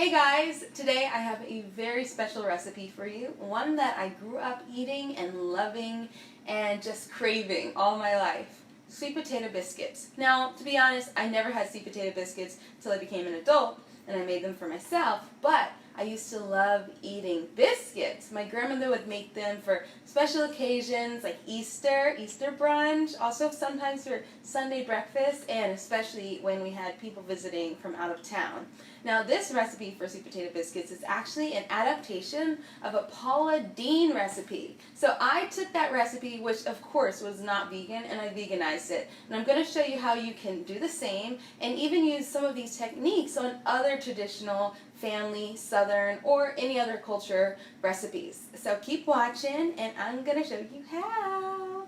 Hey guys, today I have a very special recipe for you, one that I grew up eating and loving and just craving all my life. Sweet potato biscuits. Now, to be honest, I never had sweet potato biscuits until I became an adult and I made them for myself, but I used to love eating biscuits. My grandmother would make them for special occasions like Easter brunch, also sometimes for Sunday breakfast, and especially when we had people visiting from out of town. Now this recipe for sweet potato biscuits is actually an adaptation of a Paula Deen recipe. So I took that recipe, which of course was not vegan, and I veganized it. And I'm going to show you how you can do the same and even use some of these techniques on other traditional family, southern, or any other culture recipes. So keep watching and I'm going to show you how.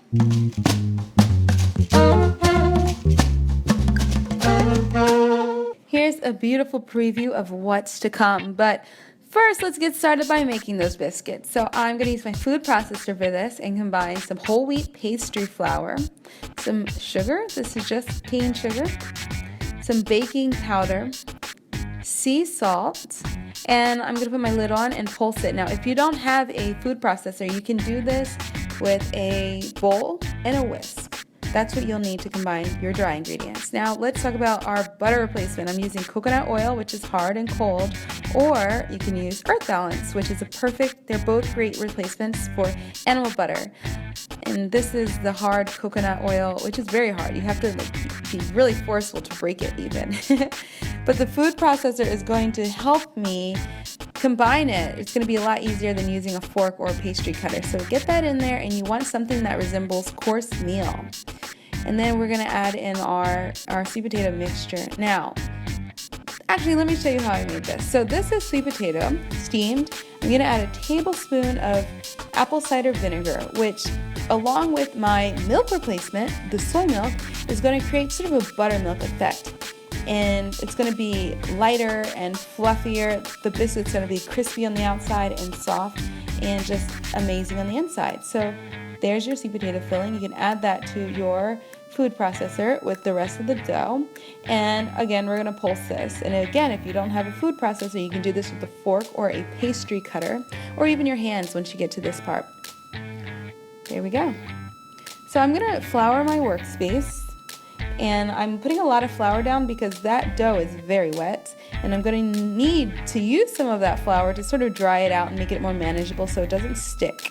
Here's a beautiful preview of what's to come, but first let's get started by making those biscuits. So I'm going to use my food processor for this and combine some whole wheat pastry flour, some sugar, this is just cane sugar, some baking powder, sea salt, and I'm going to put my lid on and pulse it. Now if you don't have a food processor, you can do this with a bowl and a whisk. That's what you'll need to combine your dry ingredients. Now let's talk about our butter replacement. I'm using coconut oil, which is hard and cold, or you can use Earth Balance, which is they're both great replacements for animal butter. And this is the hard coconut oil, which is very hard. You have to be really forceful to break it even. But the food processor is going to help me combine it. It's going to be a lot easier than using a fork or a pastry cutter. So get that in there, and you want something that resembles coarse meal. And then we're going to add in our sweet potato mixture. Now, actually, let me show you how I made this. So this is sweet potato, steamed. I'm going to add a tablespoon of apple cider vinegar, which along with my milk replacement, the soy milk, is going to create sort of a buttermilk effect. And it's going to be lighter and fluffier. The biscuit's going to be crispy on the outside and soft and just amazing on the inside. So there's your sweet potato filling. You can add that to your food processor with the rest of the dough. And again, we're going to pulse this. And again, if you don't have a food processor, you can do this with a fork or a pastry cutter, or even your hands once you get to this part. There we go. So I'm going to flour my workspace. And I'm putting a lot of flour down because that dough is very wet, and I'm going to need to use some of that flour to sort of dry it out and make it more manageable so it doesn't stick.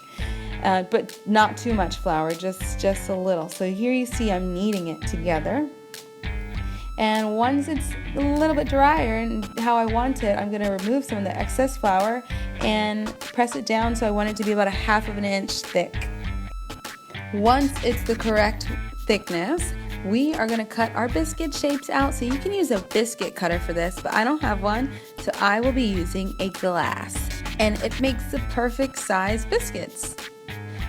But not too much flour, just a little. So here you see I'm kneading it together. And once it's a little bit drier and how I want it, I'm going to remove some of the excess flour and press it down so I want it to be about 1/2 inch thick. Once it's the correct thickness, we are going to cut our biscuit shapes out. So you can use a biscuit cutter for this, but I don't have one, so I will be using a glass. And it makes the perfect size biscuits.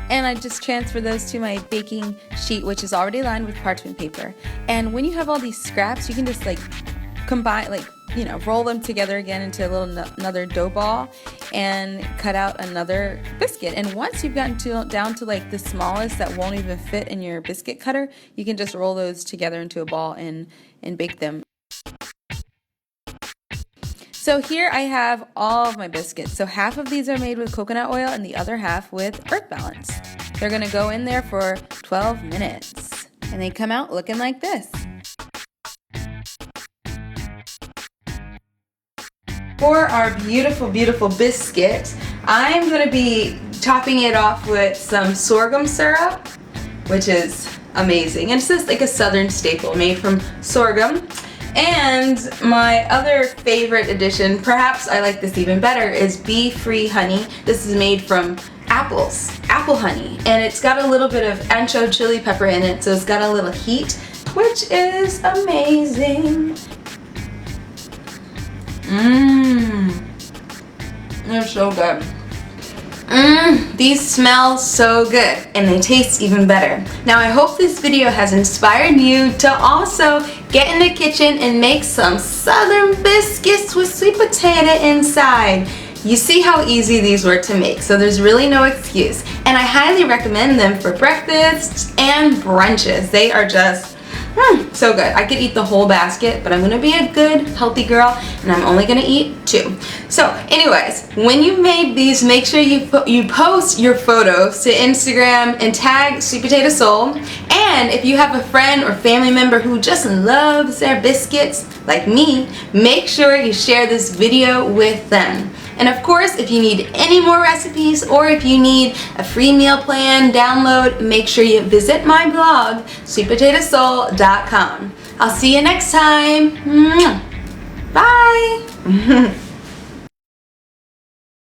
And I just transfer those to my baking sheet, which is already lined with parchment paper. And when you have all these scraps, you can just combine, roll them together again into another dough ball and cut out another biscuit. And once you've gotten down to the smallest that won't even fit in your biscuit cutter, you can just roll those together into a ball and bake them. So here I have all of my biscuits. So half of these are made with coconut oil and the other half with Earth Balance. They're going to go in there for 12 minutes. And they come out looking like this. For our beautiful, beautiful biscuit, I'm going to be topping it off with some sorghum syrup, which is amazing. And it's just like a southern staple made from sorghum. And my other favorite addition, perhaps I like this even better, is bee-free honey. This is made from apple honey. And it's got a little bit of ancho chili pepper in it, so it's got a little heat, which is amazing. They're so good. These smell so good, and they taste even better. Now I hope this video has inspired you to also get in the kitchen and make some southern biscuits with sweet potato inside. You see how easy these were to make, so there's really no excuse. And I highly recommend them for breakfast and brunches. They are just So good. I could eat the whole basket, but I'm gonna be a good, healthy girl, and I'm only gonna eat 2. So anyways, when you made these, make sure you post your photos to Instagram and tag Sweet Potato Soul. And if you have a friend or family member who just loves their biscuits, like me, make sure you share this video with them. And of course, if you need any more recipes or if you need a free meal plan download, make sure you visit my blog, sweetpotatosoul.com. I'll see you next time. Bye.